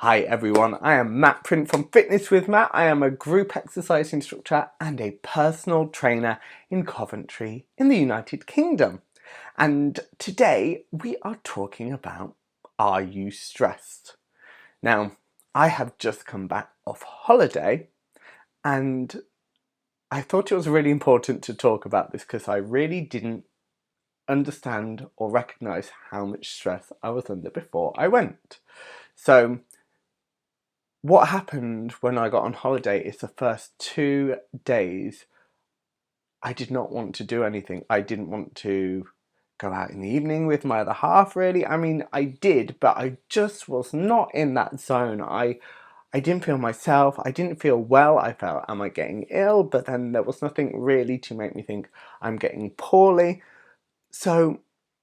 Hi everyone, I am Matt Print from Fitness with Matt. I am a group exercise instructor and a personal trainer in Coventry in the United Kingdom. And today we are talking about, are you stressed? Now, I have just come back off holiday and I thought it was really important to talk about this because I really didn't understand or recognize how much stress I was under before I went. So what happened when I got on holiday is the first 2 days I did not want to do anything. I didn't want to go out in the evening with my other half, really. I mean, I did, but I just was not in that zone. I didn't feel myself. I didn't feel well. I felt, am I getting ill? But then there was nothing really to make me think I'm getting poorly. So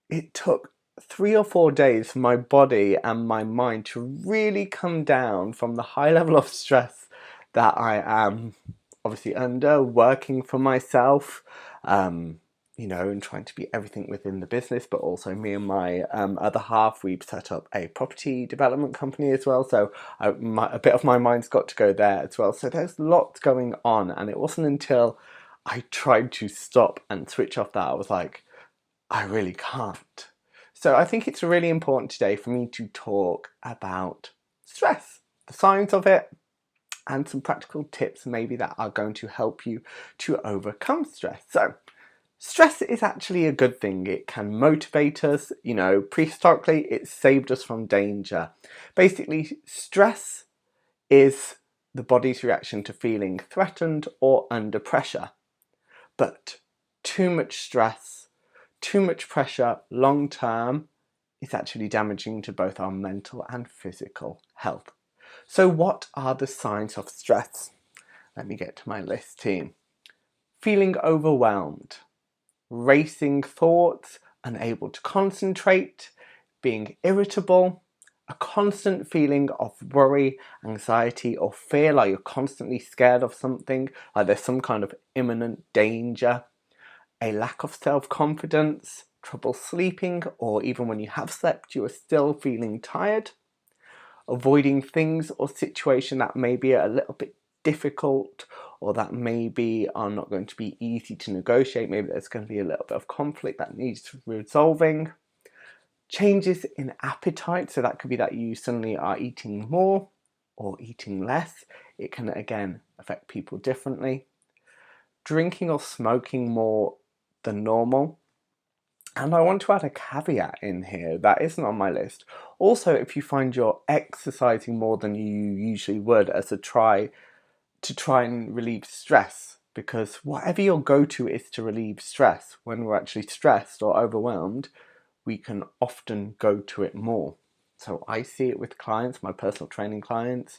it took 3 or 4 days for my body and my mind to really come down from the high level of stress that I am obviously under, working for myself, and trying to be everything within the business, but also me and my other half, we've set up a property development company as well. So a bit of my mind's got to go there as well. So there's lots going on. And it wasn't until I tried to stop and switch off that I was like, I really can't. So I think it's really important today for me to talk about stress, the signs of it, and some practical tips maybe that are going to help you to overcome stress. So stress is actually a good thing. It can motivate us. Prehistorically, it saved us from danger. Basically, stress is the body's reaction to feeling threatened or under pressure. But too much stress, too much pressure long term is actually damaging to both our mental and physical health. So what are the signs of stress? Let me get to my list here. Feeling overwhelmed, racing thoughts, unable to concentrate, being irritable, a constant feeling of worry, anxiety, or fear, like you're constantly scared of something, like there's some kind of imminent danger, a lack of self-confidence, trouble sleeping, or even when you have slept, you are still feeling tired, avoiding things or situations that may be a little bit difficult or that maybe are not going to be easy to negotiate. Maybe there's going to be a little bit of conflict that needs resolving. Changes in appetite, so that could be that you suddenly are eating more or eating less. It can again affect people differently. Drinking or smoking more than normal. And I want to add a caveat in here that isn't on my list. Also, if you find you're exercising more than you usually would as a try and relieve stress, because whatever your go-to is to relieve stress, when we're actually stressed or overwhelmed, we can often go to it more. So I see it with clients, my personal training clients.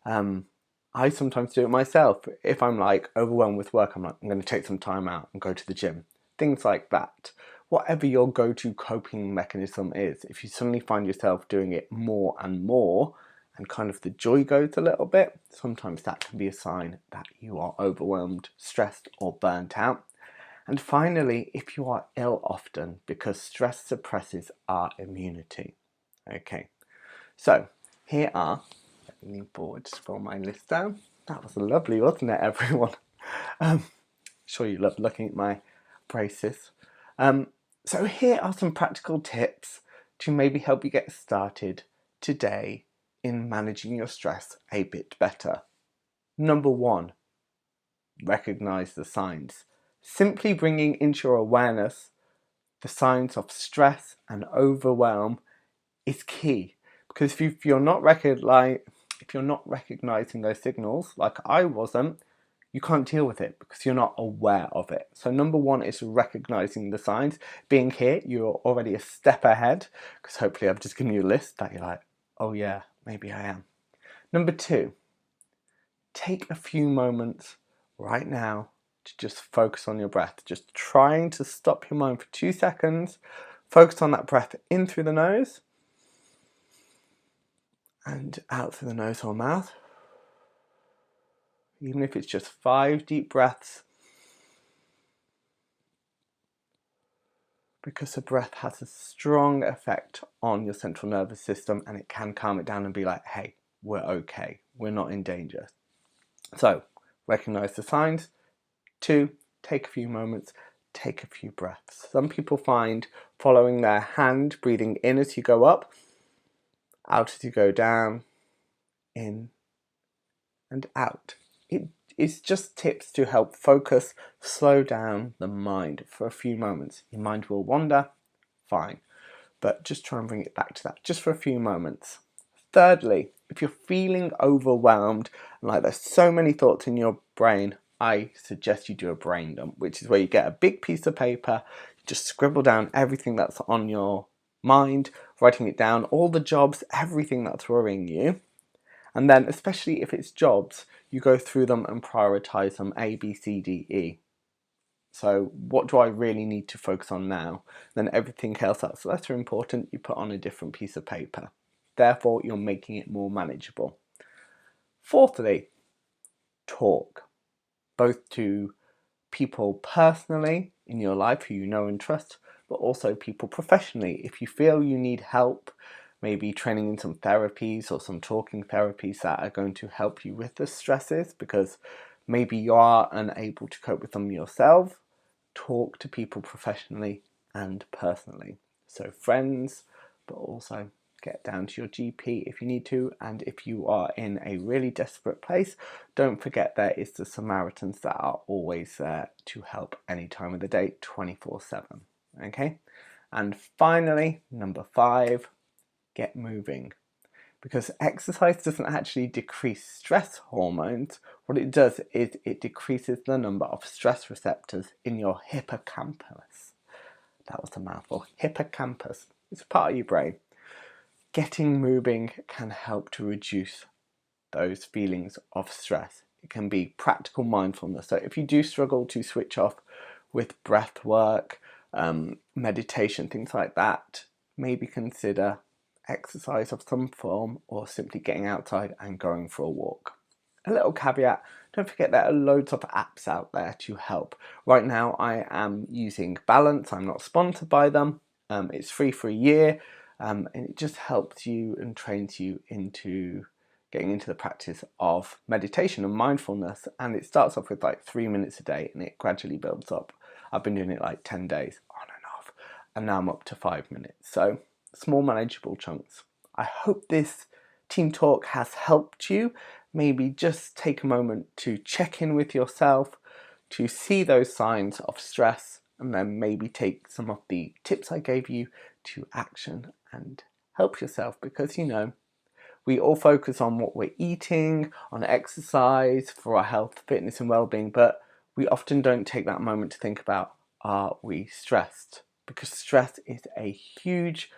I sometimes do it myself. If I'm like overwhelmed with work, I'm like, I'm going to take some time out and go to the gym. Things like that. Whatever your go-to coping mechanism is, if you suddenly find yourself doing it more and more, and kind of the joy goes a little bit, sometimes that can be a sign that you are overwhelmed, stressed, or burnt out. And finally, if you are ill often, because stress suppresses our immunity. Okay, so here are, let me lean forward to scroll my list down. That was lovely, wasn't it, everyone? Sure you love looking at my braces. So here are some practical tips to maybe help you get started today in managing your stress a bit better. Number 1, recognize the signs. Simply bringing into your awareness the signs of stress and overwhelm is key, because if you're not recognizing those signals, like I wasn't, you can't deal with it because you're not aware of it. So number 1 is recognizing the signs. Being here, you're already a step ahead, because hopefully I've just given you a list that you're like, oh yeah, maybe I am. Number 2, take a few moments right now to just focus on your breath. Just trying to stop your mind for 2 seconds. Focus on that breath in through the nose and out through the nose or mouth. Even if it's just 5 deep breaths, because the breath has a strong effect on your central nervous system and it can calm it down and be like, hey, we're okay. We're not in danger. So recognize the signs. 2, take a few moments, take a few breaths. Some people find following their hand, breathing in as you go up, out as you go down, in and out. It's just tips to help focus, slow down the mind for a few moments. Your mind will wander, fine, but just try and bring it back to that just for a few moments. Thirdly, if you're feeling overwhelmed and like there's so many thoughts in your brain, I suggest you do a brain dump, which is where you get a big piece of paper, you just scribble down everything that's on your mind, writing it down, all the jobs, everything that's worrying you. And then, especially if it's jobs, you go through them and prioritize them A, B, C, D, E. So what do I really need to focus on now? Then everything else that's less important, you put on a different piece of paper. Therefore, you're making it more manageable. Fourthly, talk. Both to people personally in your life who you know and trust, but also people professionally. If you feel you need help, maybe training in some therapies or some talking therapies that are going to help you with the stresses, because maybe you are unable to cope with them yourself, talk to people professionally and personally. So friends, but also get down to your GP if you need to, and if you are in a really desperate place, don't forget there is the Samaritans that are always there to help any time of the day, 24/7. Okay? And finally, number 5, get moving. Because exercise doesn't actually decrease stress hormones. What it does is it decreases the number of stress receptors in your hippocampus. That was a mouthful. Hippocampus. It's a part of your brain. Getting moving can help to reduce those feelings of stress. It can be practical mindfulness. So if you do struggle to switch off with breath work, meditation, things like that, maybe consider exercise of some form or simply getting outside and going for a walk. A little caveat, don't forget there are loads of apps out there to help. Right now I am using Balance. I'm not sponsored by them. It's free for a year. And it just helps you and trains you into getting into the practice of meditation and mindfulness. And it starts off with like 3 minutes a day and it gradually builds up. I've been doing it like 10 days on and off, and now I'm up to 5 minutes. So small manageable chunks. I hope this team talk has helped you. Maybe just take a moment to check in with yourself, to see those signs of stress, and then maybe take some of the tips I gave you to action and help yourself, because we all focus on what we're eating, on exercise for our health, fitness and well-being, but we often don't take that moment to think about, are we stressed? Because stress is a huge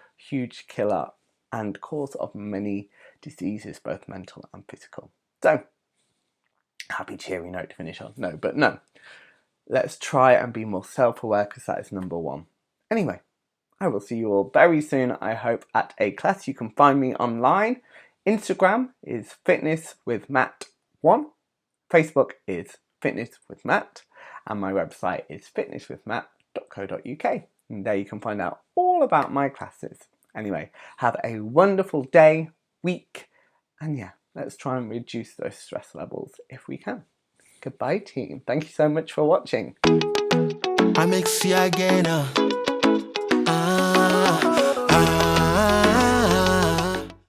killer and cause of many diseases, both mental and physical. So, happy cheery note to finish on. No, let's try and be more self-aware, because that is number 1. Anyway, I will see you all very soon, I hope, at a class. You can find me online. Instagram is fitnesswithmatt1. Facebook is fitnesswithmatt. And my website is fitnesswithmatt.co.uk. And there you can find out all about my classes. Anyway, have a wonderful day, week, and yeah, let's try and reduce those stress levels if we can. Goodbye, team. Thank you so much for watching. I make see again.